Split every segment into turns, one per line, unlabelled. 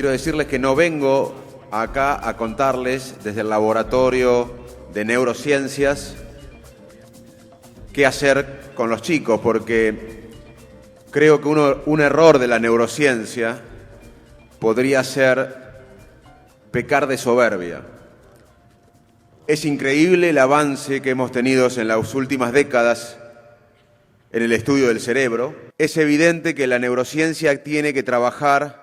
Quiero decirles que no vengo acá a contarles desde el laboratorio de neurociencias qué hacer con los chicos, porque creo que un error de la neurociencia podría ser pecar de soberbia. Es increíble el avance que hemos tenido en las últimas décadas en el estudio del cerebro. Es evidente que la neurociencia tiene que trabajar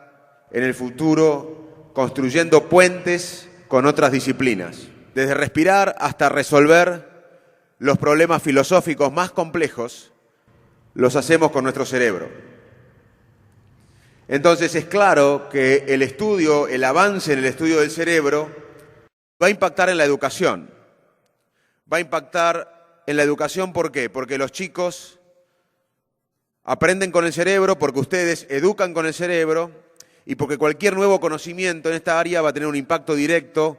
en el futuro construyendo puentes con otras disciplinas, desde respirar hasta resolver los problemas filosóficos más complejos, los hacemos con nuestro cerebro. Entonces es claro que el avance en el estudio del cerebro va a impactar en la educación. Va a impactar en la educación, ¿por qué? Porque los chicos aprenden con el cerebro, porque ustedes educan con el cerebro, y porque cualquier nuevo conocimiento en esta área va a tener un impacto directo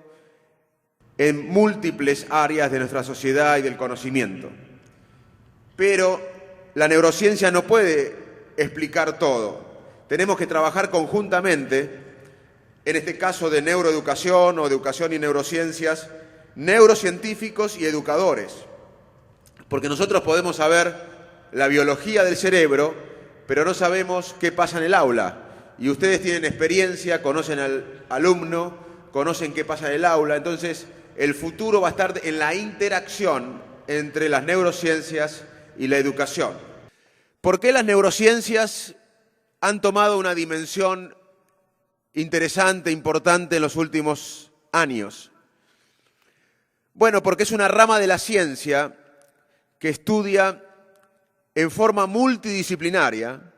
en múltiples áreas de nuestra sociedad y del conocimiento. Pero la neurociencia no puede explicar todo. Tenemos que trabajar conjuntamente, en este caso de neuroeducación o educación y neurociencias, neurocientíficos y educadores. Porque nosotros podemos saber la biología del cerebro, pero no sabemos qué pasa en el aula. Y ustedes tienen experiencia, conocen al alumno, conocen qué pasa en el aula. Entonces, el futuro va a estar en la interacción entre las neurociencias y la educación. ¿Por qué las neurociencias han tomado una dimensión interesante, importante en los últimos años? Bueno, porque es una rama de la ciencia que estudia en forma multidisciplinaria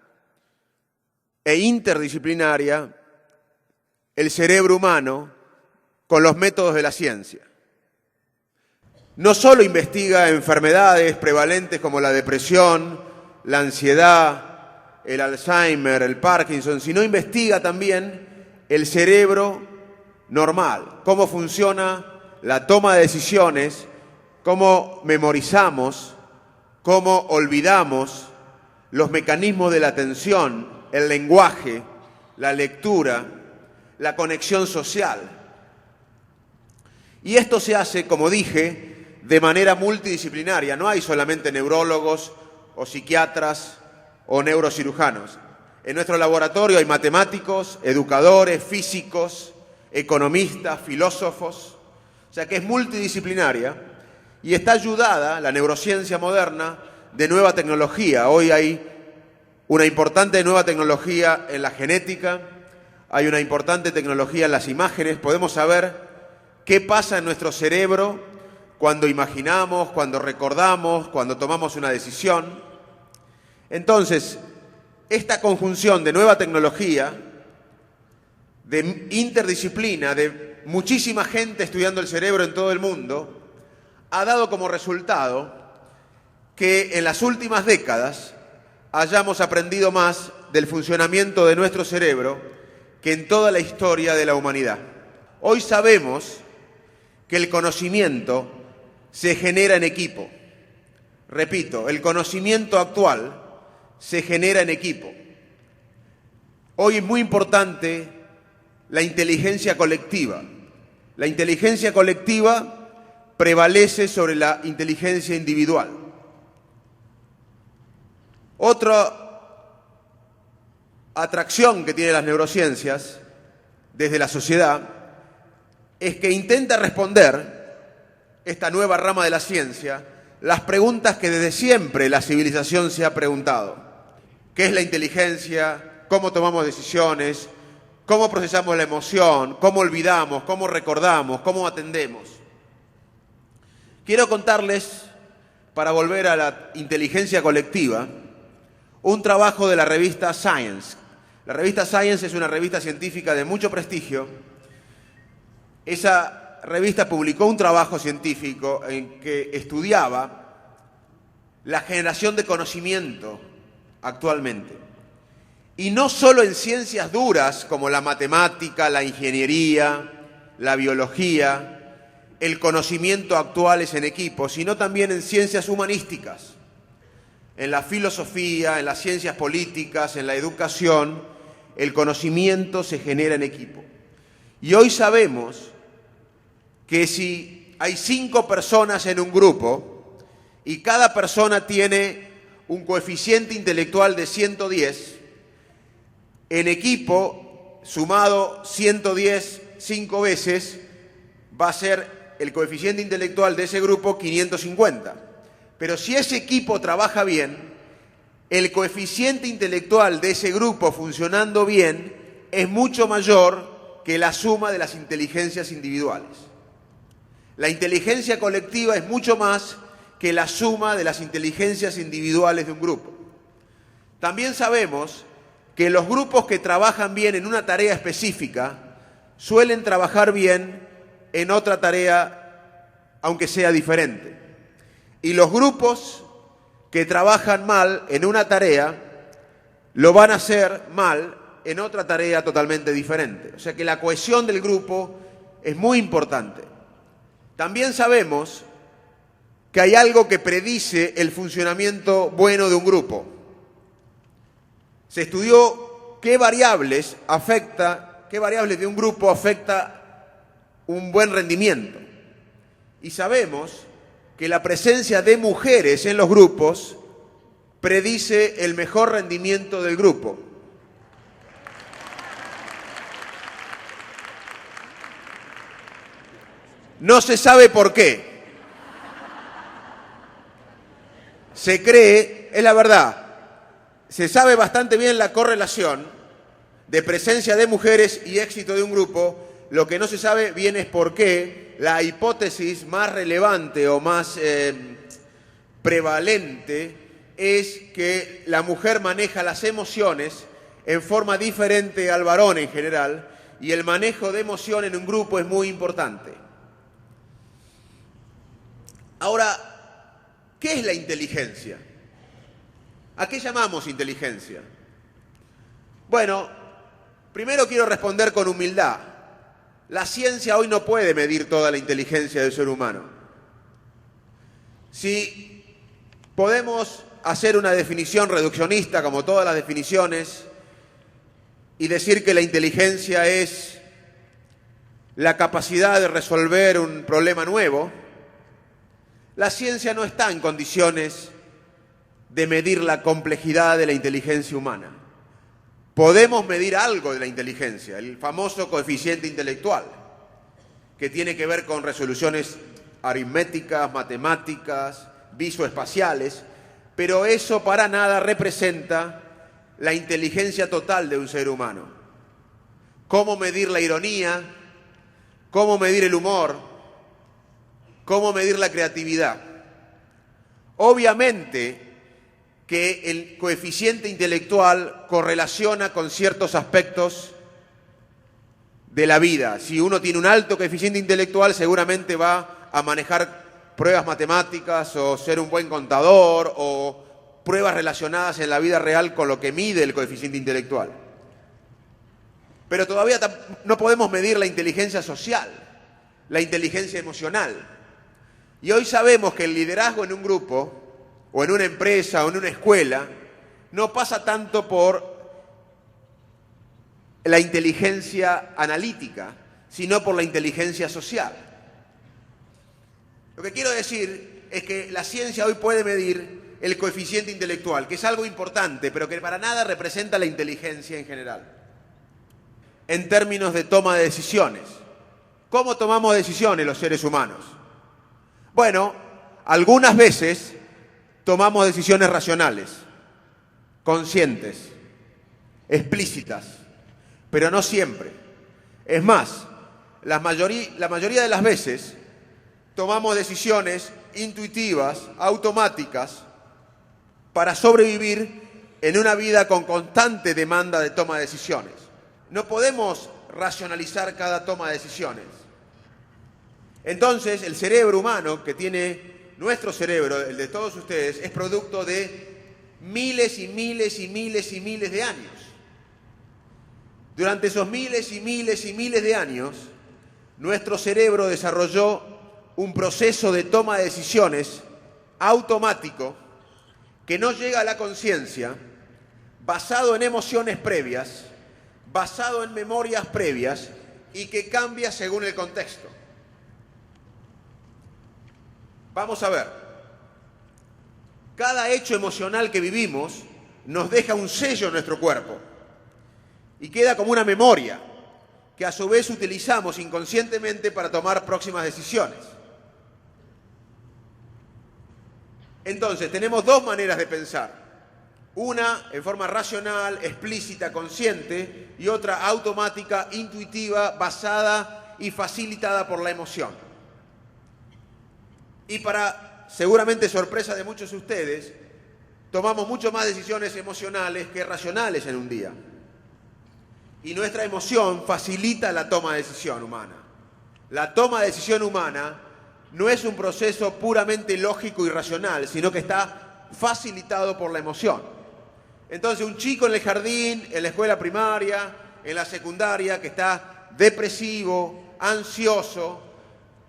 e interdisciplinaria el cerebro humano con los métodos de la ciencia. No solo investiga enfermedades prevalentes como la depresión, la ansiedad, el Alzheimer, el Parkinson, sino investiga también el cerebro normal, cómo funciona la toma de decisiones, cómo memorizamos, cómo olvidamos, los mecanismos de la atención, el lenguaje, la lectura, la conexión social. Y esto se hace, como dije, de manera multidisciplinaria. No hay solamente neurólogos o psiquiatras o neurocirujanos. En nuestro laboratorio hay matemáticos, educadores, físicos, economistas, filósofos. O sea que es multidisciplinaria y está ayudada, la neurociencia moderna, de nueva tecnología. Hoy hay una importante nueva tecnología en la genética, hay una importante tecnología en las imágenes. Podemos saber qué pasa en nuestro cerebro cuando imaginamos, cuando recordamos, cuando tomamos una decisión. Entonces, esta conjunción de nueva tecnología, de interdisciplina, de muchísima gente estudiando el cerebro en todo el mundo, ha dado como resultado que en las últimas décadas hayamos aprendido más del funcionamiento de nuestro cerebro que en toda la historia de la humanidad. Hoy sabemos que el conocimiento se genera en equipo. Repito, el conocimiento actual se genera en equipo. Hoy es muy importante la inteligencia colectiva. La inteligencia colectiva prevalece sobre la inteligencia individual. Otra atracción que tienen las neurociencias desde la sociedad es que intenta responder esta nueva rama de la ciencia las preguntas que desde siempre la civilización se ha preguntado. ¿Qué es la inteligencia? ¿Cómo tomamos decisiones? ¿Cómo procesamos la emoción? ¿Cómo olvidamos? ¿Cómo recordamos? ¿Cómo atendemos? Quiero contarles, para volver a la inteligencia colectiva, un trabajo de la revista Science. La revista Science es una revista científica de mucho prestigio. Esa revista publicó un trabajo científico en que estudiaba la generación de conocimiento actualmente. Y no solo en ciencias duras como la matemática, la ingeniería, la biología, el conocimiento actual es en equipo, sino también en ciencias humanísticas, en la filosofía, en las ciencias políticas, en la educación, el conocimiento se genera en equipo. Y hoy sabemos que si hay 5 personas en un grupo y cada persona tiene un coeficiente intelectual de 110, en equipo, sumado 110 5 veces, va a ser el coeficiente intelectual de ese grupo 550. Pero si ese equipo trabaja bien, el coeficiente intelectual de ese grupo funcionando bien es mucho mayor que la suma de las inteligencias individuales. La inteligencia colectiva es mucho más que la suma de las inteligencias individuales de un grupo. También sabemos que los grupos que trabajan bien en una tarea específica suelen trabajar bien en otra tarea, aunque sea diferente. Y los grupos que trabajan mal en una tarea lo van a hacer mal en otra tarea totalmente diferente. O sea que la cohesión del grupo es muy importante. También sabemos que hay algo que predice el funcionamiento bueno de un grupo. Se estudió qué variables de un grupo afecta un buen rendimiento. Y sabemos que la presencia de mujeres en los grupos predice el mejor rendimiento del grupo. No se sabe por qué. Se cree, es la verdad, se sabe bastante bien la correlación de presencia de mujeres y éxito de un grupo. Lo que no se sabe bien es por qué. La hipótesis más relevante o más prevalente es que la mujer maneja las emociones en forma diferente al varón en general, y el manejo de emoción en un grupo es muy importante. Ahora, ¿qué es la inteligencia? ¿A qué llamamos inteligencia? Bueno, primero quiero responder con humildad. La ciencia hoy no puede medir toda la inteligencia del ser humano. Si podemos hacer una definición reduccionista, como todas las definiciones, y decir que la inteligencia es la capacidad de resolver un problema nuevo, la ciencia no está en condiciones de medir la complejidad de la inteligencia humana. Podemos medir algo de la inteligencia, el famoso coeficiente intelectual, que tiene que ver con resoluciones aritméticas, matemáticas, visoespaciales, pero eso para nada representa la inteligencia total de un ser humano. ¿Cómo medir la ironía? ¿Cómo medir el humor? ¿Cómo medir la creatividad? Obviamente que el coeficiente intelectual correlaciona con ciertos aspectos de la vida. Si uno tiene un alto coeficiente intelectual, seguramente va a manejar pruebas matemáticas o ser un buen contador o pruebas relacionadas en la vida real con lo que mide el coeficiente intelectual. Pero todavía no podemos medir la inteligencia social, la inteligencia emocional. Y hoy sabemos que el liderazgo en un grupo, o en una empresa, o en una escuela, no pasa tanto por la inteligencia analítica, sino por la inteligencia social. Lo que quiero decir es que la ciencia hoy puede medir el coeficiente intelectual, que es algo importante, pero que para nada representa la inteligencia en general. En términos de toma de decisiones, ¿cómo tomamos decisiones los seres humanos? Bueno, Algunas veces tomamos decisiones racionales, conscientes, explícitas, pero no siempre. Es más, la mayoría de las veces tomamos decisiones intuitivas, automáticas, para sobrevivir en una vida con constante demanda de toma de decisiones. No podemos racionalizar cada toma de decisiones. Entonces, el cerebro humano que tiene nuestro cerebro, el de todos ustedes, es producto de miles y miles y miles y miles de años. Durante esos miles y miles y miles de años, nuestro cerebro desarrolló un proceso de toma de decisiones automático que no llega a la conciencia, basado en emociones previas, basado en memorias previas y que cambia según el contexto. Vamos a ver, cada hecho emocional que vivimos nos deja un sello en nuestro cuerpo y queda como una memoria que a su vez utilizamos inconscientemente para tomar próximas decisiones. Entonces, tenemos dos maneras de pensar. Una en forma racional, explícita, consciente, y otra automática, intuitiva, basada y facilitada por la emoción. Y para seguramente sorpresa de muchos de ustedes, tomamos mucho más decisiones emocionales que racionales en un día. Y nuestra emoción facilita la toma de decisión humana. La toma de decisión humana no es un proceso puramente lógico y racional, sino que está facilitado por la emoción. Entonces, un chico en el jardín, en la escuela primaria, en la secundaria, que está depresivo, ansioso,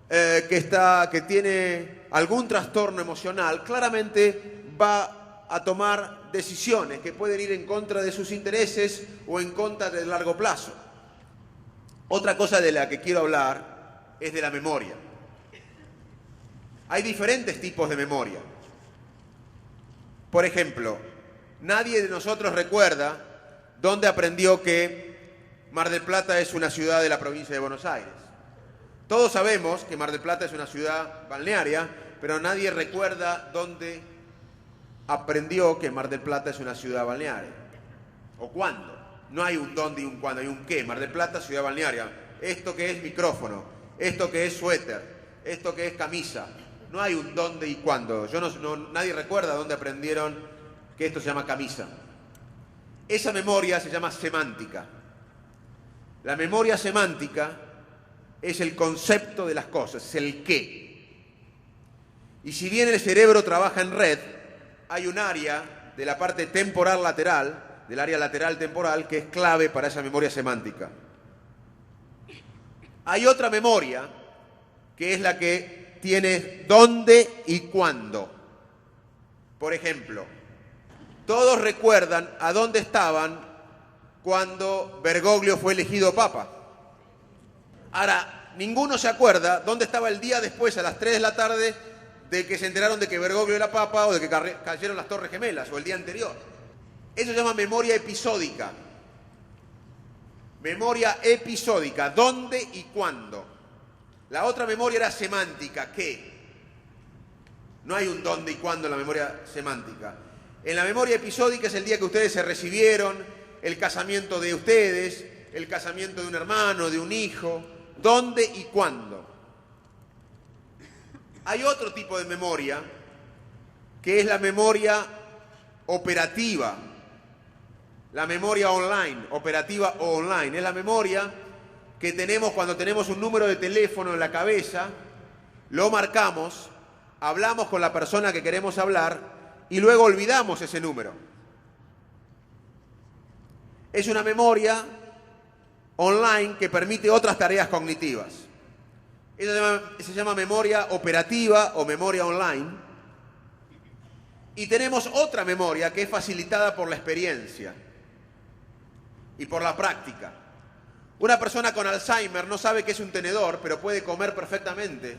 que tiene algún trastorno emocional, claramente va a tomar decisiones que pueden ir en contra de sus intereses o en contra del largo plazo. Otra cosa de la que quiero hablar es de la memoria. Hay diferentes tipos de memoria. Por ejemplo, nadie de nosotros recuerda dónde aprendió que Mar del Plata es una ciudad de la provincia de Buenos Aires. Todos sabemos que Mar del Plata es una ciudad balnearia, pero nadie recuerda dónde aprendió que Mar del Plata es una ciudad balnearia. ¿O cuándo? No hay un dónde y un cuándo, hay un qué. Mar del Plata, ciudad balnearia. Esto que es micrófono, esto que es suéter, esto que es camisa. No hay un dónde y cuándo. Nadie recuerda dónde aprendieron que esto se llama camisa. Esa memoria se llama semántica. La memoria semántica es el concepto de las cosas, es el qué. Y si bien el cerebro trabaja en red, hay un área de la parte temporal lateral, del área lateral temporal, que es clave para esa memoria semántica. Hay otra memoria, que es la que tiene dónde y cuándo. Por ejemplo, todos recuerdan a dónde estaban cuando Bergoglio fue elegido papa. Ahora, ninguno se acuerda dónde estaba el día después, a las 3 de la tarde, de que se enteraron de que Bergoglio era papa o de que cayeron las Torres Gemelas, o el día anterior. Eso se llama memoria episódica. Memoria episódica, dónde y cuándo. La otra memoria era semántica, ¿qué? No hay un dónde y cuándo en la memoria semántica. En la memoria episódica es el día que ustedes se recibieron, el casamiento de ustedes, el casamiento de un hermano, de un hijo, dónde y cuándo. Hay otro tipo de memoria, que es la memoria operativa, la memoria online, operativa o online. Es la memoria que tenemos cuando tenemos un número de teléfono en la cabeza, lo marcamos, hablamos con la persona que queremos hablar y luego olvidamos ese número. Es una memoria online que permite otras tareas cognitivas. Eso se llama memoria operativa o memoria online. Y tenemos otra memoria que es facilitada por la experiencia y por la práctica. Una persona con Alzheimer no sabe qué es un tenedor, pero puede comer perfectamente.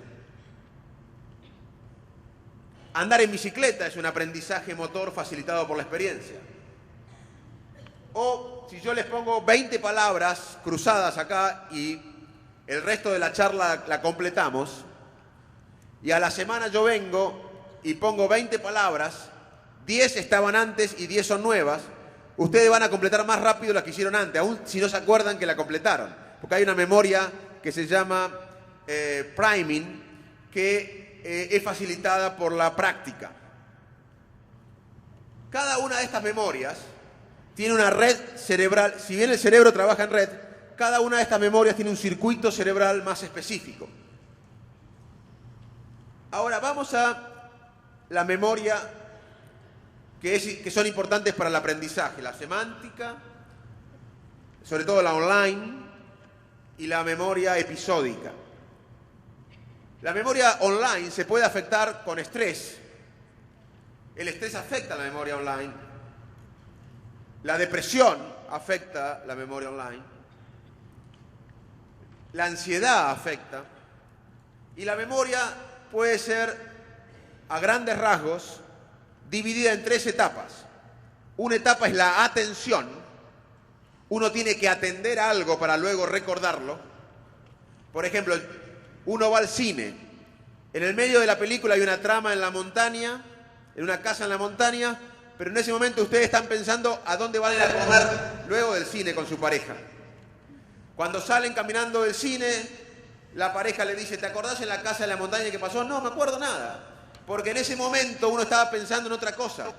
Andar en bicicleta es un aprendizaje motor facilitado por la experiencia. O si yo les pongo 20 palabras cruzadas acá y el resto de la charla la completamos, y a la semana yo vengo y pongo 20 palabras, 10 estaban antes y 10 son nuevas, ustedes van a completar más rápido las que hicieron antes, aun si no se acuerdan que la completaron. Porque hay una memoria que se llama priming, que es facilitada por la práctica. Cada una de estas memorias tiene una red cerebral. Si bien el cerebro trabaja en red, cada una de estas memorias tiene un circuito cerebral más específico. Ahora vamos a la memoria que son importantes para el aprendizaje, la semántica, sobre todo la online, y la memoria episódica. La memoria online se puede afectar con estrés. El estrés afecta a la memoria online. La depresión afecta la memoria online. La ansiedad afecta. Y la memoria puede ser, a grandes rasgos, dividida en 3 etapas. Una etapa es la atención. Uno tiene que atender a algo para luego recordarlo. Por ejemplo, uno va al cine. En el medio de la película hay una trama en la montaña, en una casa en la montaña, pero en ese momento ustedes están pensando a dónde van a ir a comer luego del cine con su pareja. Cuando salen caminando del cine, la pareja le dice, ¿te acordás en la casa de la montaña que pasó? No, me acuerdo nada. Porque en ese momento uno estaba pensando en otra cosa.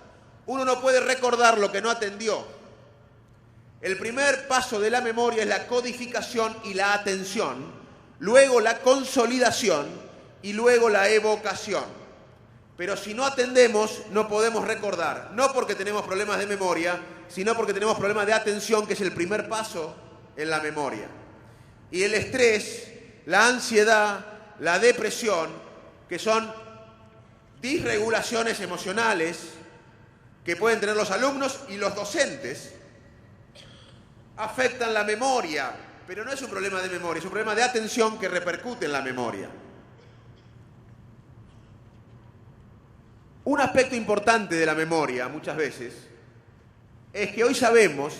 Uno no puede recordar lo que no atendió. El primer paso de la memoria es la codificación y la atención, luego la consolidación y luego la evocación. Pero si no atendemos, no podemos recordar, no porque tenemos problemas de memoria, sino porque tenemos problemas de atención, que es el primer paso en la memoria. Y el estrés, la ansiedad, la depresión, que son disregulaciones emocionales que pueden tener los alumnos y los docentes, afectan la memoria, pero no es un problema de memoria, es un problema de atención que repercute en la memoria. Un aspecto importante de la memoria, muchas veces, es que hoy sabemos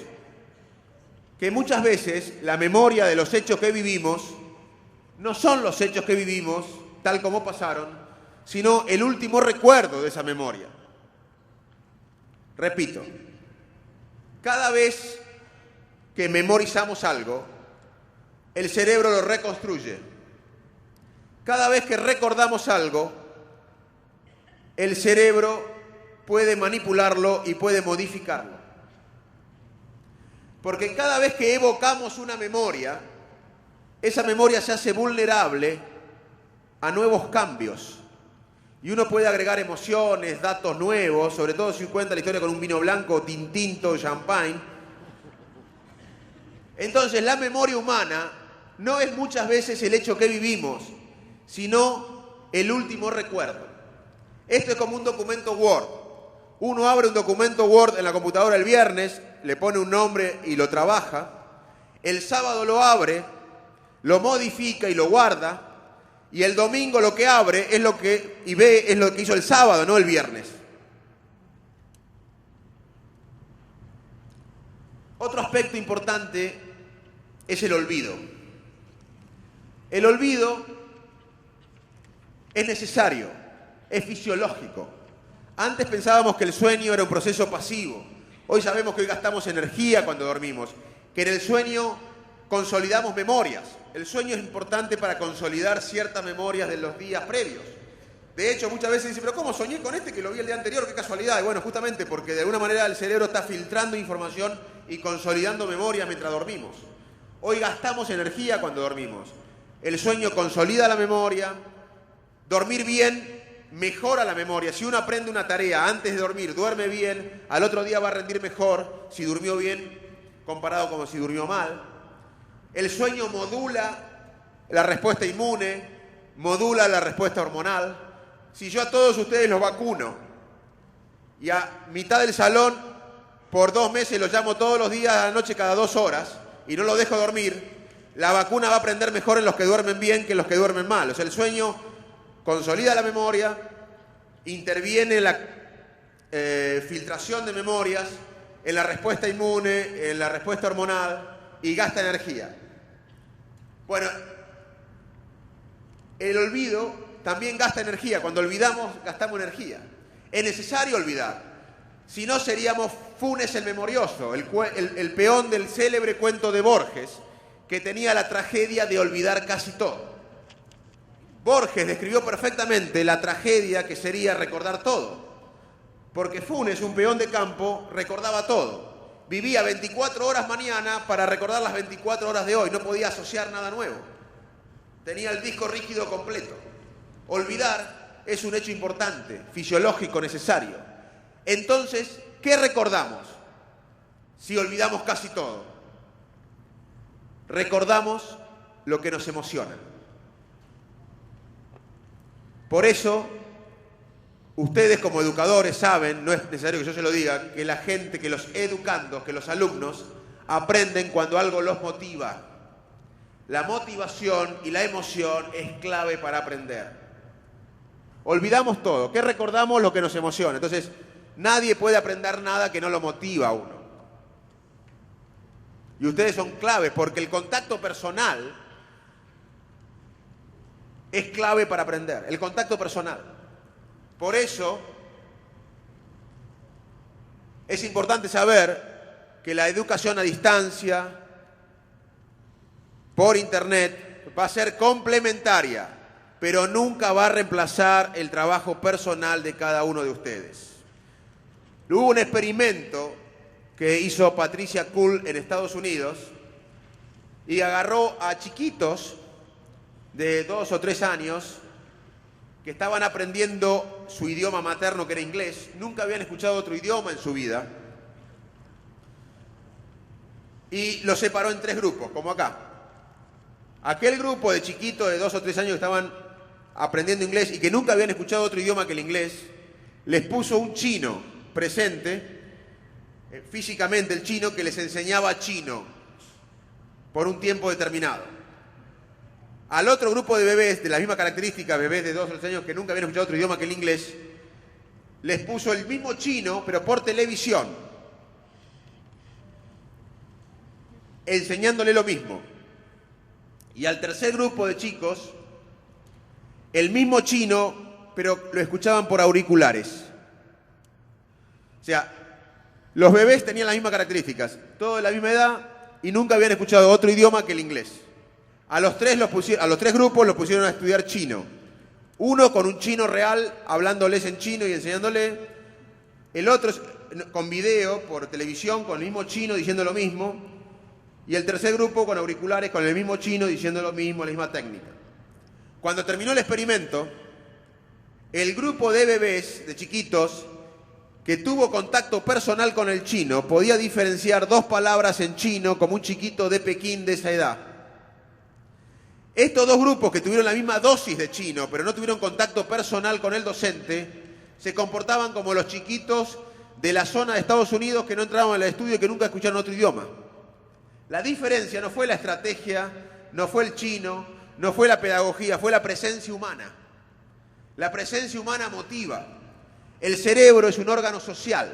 que muchas veces la memoria de los hechos que vivimos no son los hechos que vivimos tal como pasaron, sino el último recuerdo de esa memoria. Repito, cada vez que memorizamos algo, el cerebro lo reconstruye. Cada vez que recordamos algo, el cerebro puede manipularlo y puede modificarlo. Porque cada vez que evocamos una memoria, esa memoria se hace vulnerable a nuevos cambios. Y uno puede agregar emociones, datos nuevos, sobre todo si cuenta la historia con un vino blanco, tinto, champagne. Entonces, la memoria humana no es muchas veces el hecho que vivimos, sino el último recuerdo. Esto es como un documento Word. Uno abre un documento Word en la computadora el viernes, le pone un nombre y lo trabaja. El sábado lo abre, lo modifica y lo guarda. Y el domingo lo que abre es lo que hizo el sábado, no el viernes. Otro aspecto importante es el olvido. El olvido es necesario, es fisiológico. Antes pensábamos que el sueño era un proceso pasivo. Hoy sabemos que hoy gastamos energía cuando dormimos, que en el sueño consolidamos memorias. El sueño es importante para consolidar ciertas memorias de los días previos. De hecho, muchas veces dicen, pero ¿cómo soñé con este que lo vi el día anterior? ¡Qué casualidad! Y bueno, justamente porque de alguna manera el cerebro está filtrando información y consolidando memorias mientras dormimos. Hoy gastamos energía cuando dormimos. El sueño consolida la memoria. Dormir bien mejora la memoria. Si uno aprende una tarea antes de dormir, duerme bien, al otro día va a rendir mejor si durmió bien comparado con si durmió mal. El sueño modula la respuesta inmune, modula la respuesta hormonal. Si yo a todos ustedes los vacuno y a mitad del salón por 2 meses los llamo todos los días a la noche cada 2 horas y no los dejo dormir, la vacuna va a prender mejor en los que duermen bien que en los que duermen mal. O sea, el sueño consolida la memoria, interviene en la filtración de memorias, en la respuesta inmune, en la respuesta hormonal y gasta energía. Bueno, el olvido también gasta energía. Cuando olvidamos, gastamos energía. Es necesario olvidar. Si no, seríamos Funes el Memorioso, el peón del célebre cuento de Borges, que tenía la tragedia de olvidar casi todo. Borges describió perfectamente la tragedia que sería recordar todo. Porque Funes, un peón de campo, recordaba todo. Vivía 24 horas mañana para recordar las 24 horas de hoy. No podía asociar nada nuevo. Tenía el disco rígido completo. Olvidar es un hecho importante, fisiológico, necesario. Entonces, ¿qué recordamos si olvidamos casi todo? Recordamos lo que nos emociona. Por eso, ustedes como educadores saben, no es necesario que yo se lo diga, que la gente, que los educandos, que los alumnos aprenden cuando algo los motiva. La motivación y la emoción es clave para aprender. Olvidamos todo. ¿Qué recordamos? Lo que nos emociona. Entonces, nadie puede aprender nada que no lo motiva a uno. Y ustedes son claves porque el contacto personal es clave para aprender. El contacto personal. Por eso es importante saber que la educación a distancia, por internet, va a ser complementaria, pero nunca va a reemplazar el trabajo personal de cada uno de ustedes. Hubo un experimento que hizo Patricia Kuhl en Estados Unidos y agarró a chiquitos de 2 o 3 años que estaban aprendiendo su idioma materno, que era inglés, nunca habían escuchado otro idioma en su vida, y los separó en 3 grupos, como acá. Aquel grupo de chiquitos de 2 o 3 años que estaban aprendiendo inglés y que nunca habían escuchado otro idioma que el inglés, les puso un chino presente, físicamente el chino, que les enseñaba chino por un tiempo determinado. Al otro grupo de bebés, de la misma característica, bebés de 2 o 3 años que nunca habían escuchado otro idioma que el inglés, les puso el mismo chino, pero por televisión, enseñándole lo mismo. Y al tercer grupo de chicos, el mismo chino, pero lo escuchaban por auriculares. O sea, los bebés tenían las mismas características, todos de la misma edad y nunca habían escuchado otro idioma que el inglés. A los 3 grupos los pusieron a estudiar chino. Uno con un chino real, hablándoles en chino y enseñándole. El otro con video, por televisión, con el mismo chino diciendo lo mismo. Y el tercer grupo con auriculares, con el mismo chino diciendo lo mismo, la misma técnica. Cuando terminó el experimento, el grupo de bebés, de chiquitos, que tuvo contacto personal con el chino, podía diferenciar 2 palabras en chino como un chiquito de Pekín de esa edad. Estos 2 grupos que tuvieron la misma dosis de chino, pero no tuvieron contacto personal con el docente, se comportaban como los chiquitos de la zona de Estados Unidos que no entraban al estudio y que nunca escucharon otro idioma. La diferencia no fue la estrategia, no fue el chino, no fue la pedagogía, fue la presencia humana. La presencia humana motiva. El cerebro es un órgano social.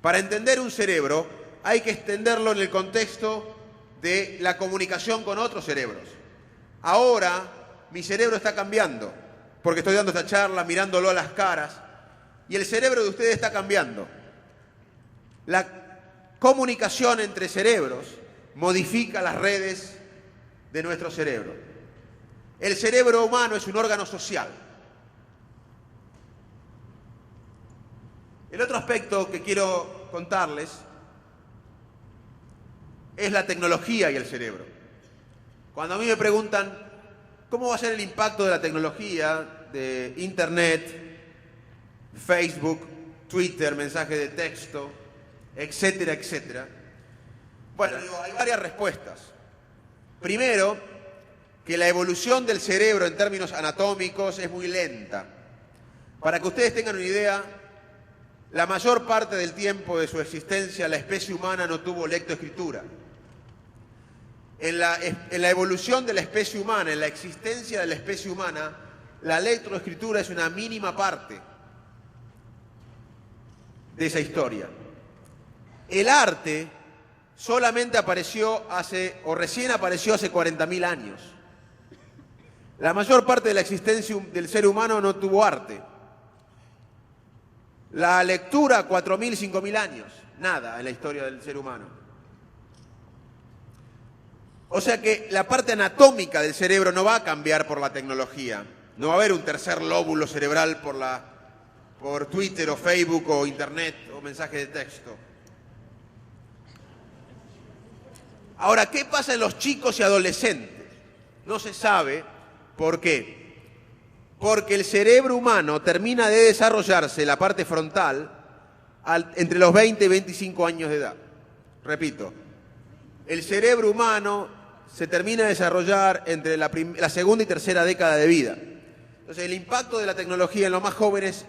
Para entender un cerebro hay que extenderlo en el contexto de la comunicación con otros cerebros. Ahora mi cerebro está cambiando porque estoy dando esta charla, mirándolo a las caras, y el cerebro de ustedes está cambiando. La comunicación entre cerebros modifica las redes de nuestro cerebro. El cerebro humano es un órgano social. El otro aspecto que quiero contarles es la tecnología y el cerebro. Cuando a mí me preguntan cómo va a ser el impacto de la tecnología, de Internet, Facebook, Twitter, mensaje de texto, etcétera, etcétera. Bueno, hay varias respuestas. Primero, que la evolución del cerebro en términos anatómicos es muy lenta. Para que ustedes tengan una idea, la mayor parte del tiempo de su existencia la especie humana no tuvo lectoescritura. En la evolución de la especie humana, en la existencia de la especie humana, la lectoescritura es una mínima parte de esa historia. El arte solamente apareció recién apareció hace 40.000 años. La mayor parte de la existencia del ser humano no tuvo arte. La lectura, 4.000, 5.000 años, nada en la historia del ser humano. O sea que la parte anatómica del cerebro no va a cambiar por la tecnología. No va a haber un tercer lóbulo cerebral por Twitter o Facebook o Internet o mensaje de texto. Ahora, ¿qué pasa en los chicos y adolescentes? No se sabe. ¿Por qué? Porque el cerebro humano termina de desarrollarse, la parte frontal, entre los 20 y 25 años de edad. Repito, el cerebro humano se termina de desarrollar entre la segunda y tercera década de vida. Entonces, el impacto de la tecnología en los más jóvenes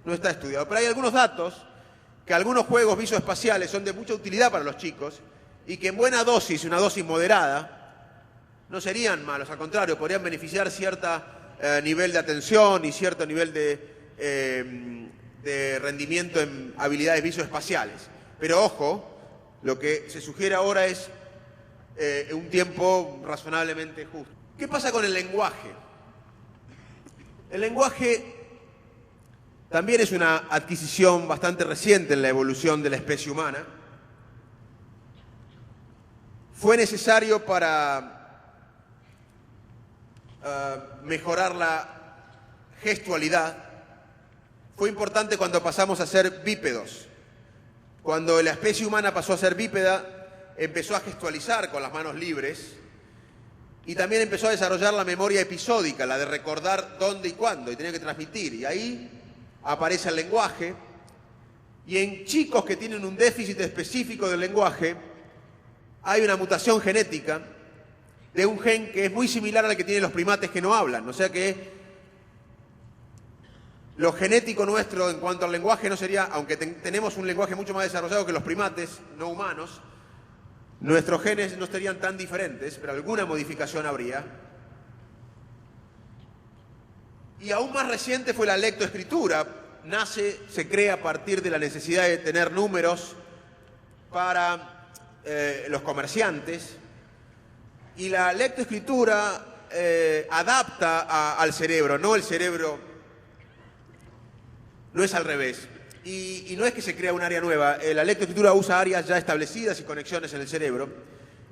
no está estudiado. Pero hay algunos datos que algunos juegos visoespaciales son de mucha utilidad para los chicos y que en buena dosis, una dosis moderada, no serían malos, al contrario, podrían beneficiar cierto nivel de atención y cierto nivel de rendimiento en habilidades visoespaciales. Pero ojo, lo que se sugiere ahora es un tiempo razonablemente justo. ¿Qué pasa con el lenguaje? El lenguaje también es una adquisición bastante reciente en la evolución de la especie humana. Fue necesario para mejorar la gestualidad. Fue importante cuando pasamos a ser bípedos. Cuando la especie humana pasó a ser bípeda, empezó a gestualizar con las manos libres y también empezó a desarrollar la memoria episódica, la de recordar dónde y cuándo, y tenía que transmitir. Y ahí aparece el lenguaje. Y en chicos que tienen un déficit específico del lenguaje, hay una mutación genética de un gen que es muy similar al que tienen los primates que no hablan. O sea que lo genético nuestro en cuanto al lenguaje no sería, aunque tenemos un lenguaje mucho más desarrollado que los primates no humanos, nuestros genes no serían tan diferentes, pero alguna modificación habría. Y aún más reciente fue la lectoescritura. Se crea a partir de la necesidad de tener números para los comerciantes, y la lectoescritura adapta al cerebro, no el cerebro, no es al revés. Y no es que se crea un área nueva, la lectoescritura usa áreas ya establecidas y conexiones en el cerebro.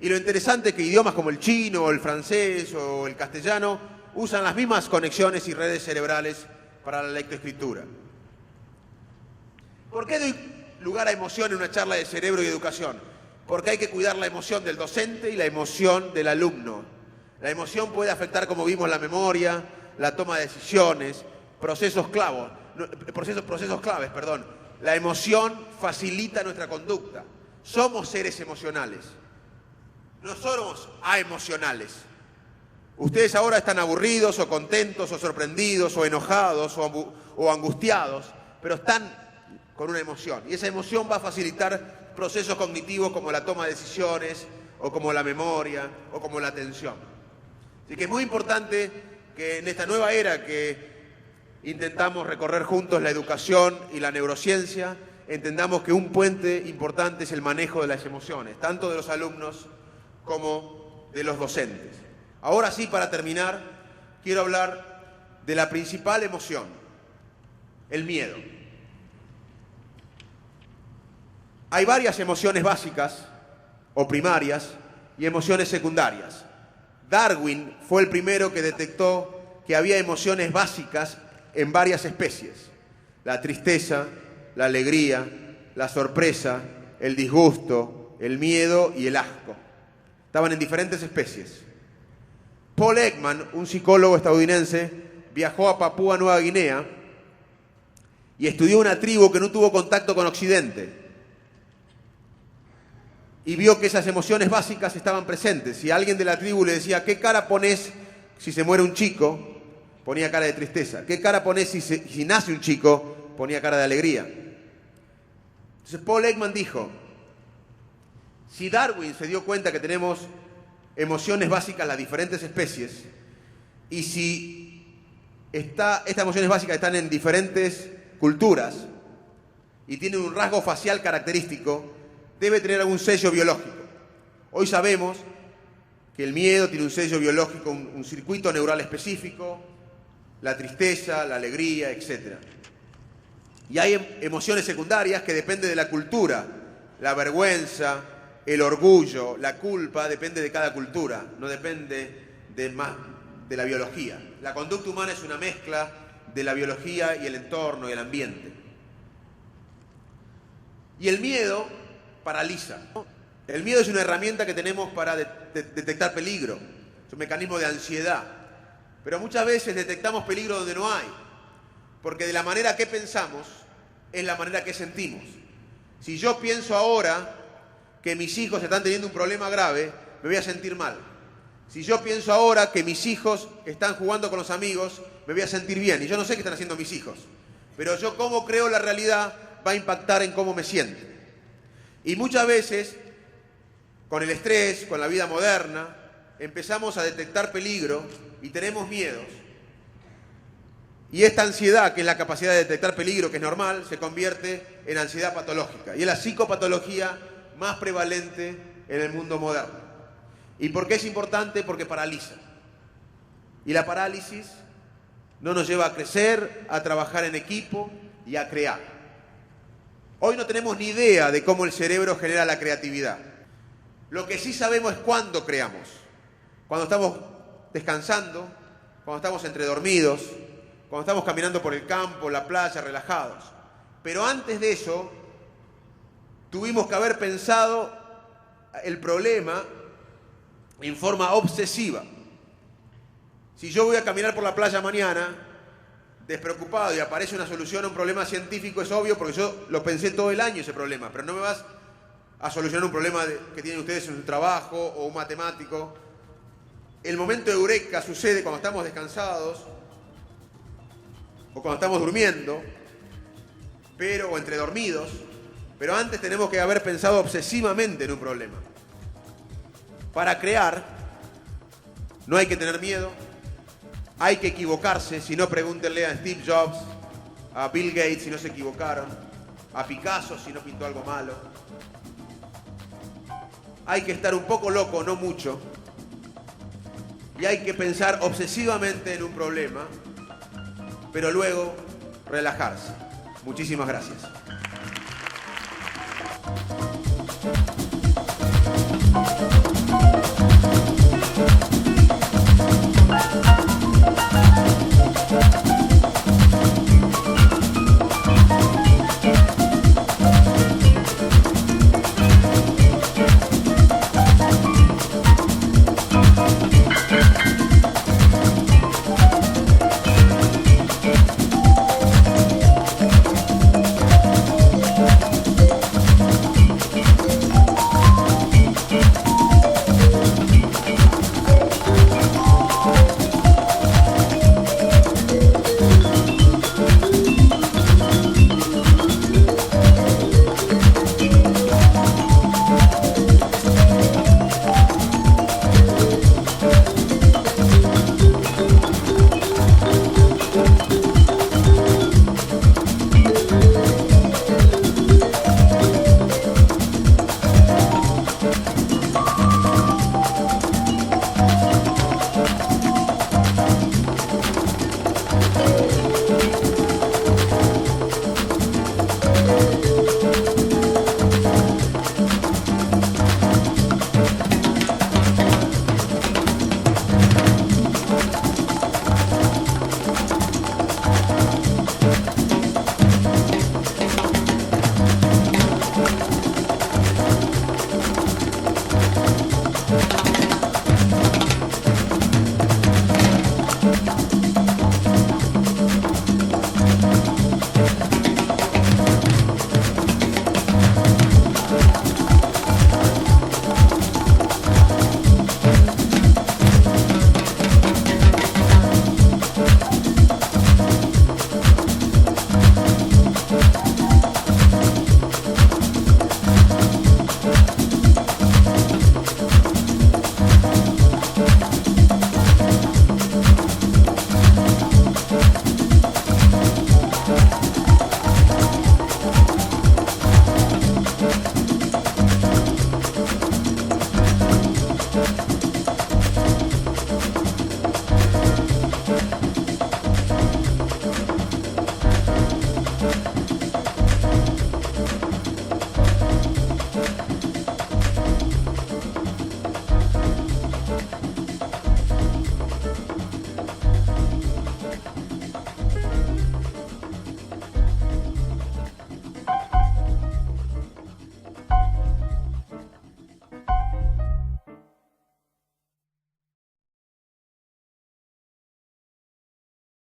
Y lo interesante es que idiomas como el chino, o el francés o el castellano usan las mismas conexiones y redes cerebrales para la lectoescritura. ¿Por qué doy lugar a emoción en una charla de cerebro y educación? Porque hay que cuidar la emoción del docente y la emoción del alumno. La emoción puede afectar, como vimos, la memoria, la toma de decisiones, procesos claves. La emoción facilita nuestra conducta. Somos seres emocionales. No somos aemocionales. Ustedes ahora están aburridos o contentos o sorprendidos o enojados o angustiados, pero están con una emoción. Y esa emoción va a facilitar procesos cognitivos como la toma de decisiones o como la memoria o como la atención. Así que es muy importante que en esta nueva era que intentamos recorrer juntos la educación y la neurociencia, entendamos que un puente importante es el manejo de las emociones, tanto de los alumnos como de los docentes. Ahora sí, para terminar, quiero hablar de la principal emoción, el miedo. Hay varias emociones básicas o primarias y emociones secundarias. Darwin fue el primero que detectó que había emociones básicas en varias especies. La tristeza, la alegría, la sorpresa, el disgusto, el miedo y el asco. Estaban en diferentes especies. Paul Ekman, un psicólogo estadounidense, viajó a Papúa Nueva Guinea y estudió una tribu que no tuvo contacto con Occidente. Y vio que esas emociones básicas estaban presentes. Si alguien de la tribu le decía, ¿qué cara pones si se muere un chico? Ponía cara de tristeza. ¿Qué cara pones si nace un chico? Ponía cara de alegría. Entonces Paul Ekman dijo, si Darwin se dio cuenta que tenemos emociones básicas en las diferentes especies, y si estas emociones básicas están en diferentes culturas y tienen un rasgo facial característico, debe tener algún sello biológico. Hoy sabemos que el miedo tiene un sello biológico, un circuito neural específico, la tristeza, la alegría, etc. Y hay emociones secundarias que dependen de la cultura, la vergüenza, el orgullo, la culpa, depende de cada cultura, no depende de la biología. La conducta humana es una mezcla de la biología y el entorno y el ambiente. Y el miedo paraliza. El miedo es una herramienta que tenemos para detectar peligro, es un mecanismo de ansiedad. Pero muchas veces detectamos peligro donde no hay, porque de la manera que pensamos es la manera que sentimos. Si yo pienso ahora que mis hijos están teniendo un problema grave, me voy a sentir mal. Si yo pienso ahora que mis hijos están jugando con los amigos, me voy a sentir bien. Y yo no sé qué están haciendo mis hijos. Pero yo cómo creo la realidad va a impactar en cómo me siento. Y muchas veces, con el estrés, con la vida moderna, empezamos a detectar peligro y tenemos miedos. Y esta ansiedad, que es la capacidad de detectar peligro, que es normal, se convierte en ansiedad patológica. Y es la psicopatología más prevalente en el mundo moderno. ¿Y por qué es importante? Porque paraliza. Y la parálisis no nos lleva a crecer, a trabajar en equipo y a crear. Hoy no tenemos ni idea de cómo el cerebro genera la creatividad. Lo que sí sabemos es cuándo creamos. Cuando estamos descansando, cuando estamos entre dormidos, cuando estamos caminando por el campo, la playa, relajados. Pero antes de eso, tuvimos que haber pensado el problema en forma obsesiva. Si yo voy a caminar por la playa mañana, despreocupado, y aparece una solución a un problema científico, es obvio, porque yo lo pensé todo el año ese problema, pero no me vas a solucionar un problema que tienen ustedes en su trabajo o un matemático. El momento de eureka sucede cuando estamos descansados o cuando estamos durmiendo, o entre dormidos, pero antes tenemos que haber pensado obsesivamente en un problema. Para crear no hay que tener miedo, hay que equivocarse. Si no, pregúntenle a Steve Jobs, a Bill Gates si no se equivocaron, a Picasso si no pintó algo malo. Hay que estar un poco loco, no mucho, y hay que pensar obsesivamente en un problema, pero luego relajarse. Muchísimas gracias.
Thank you.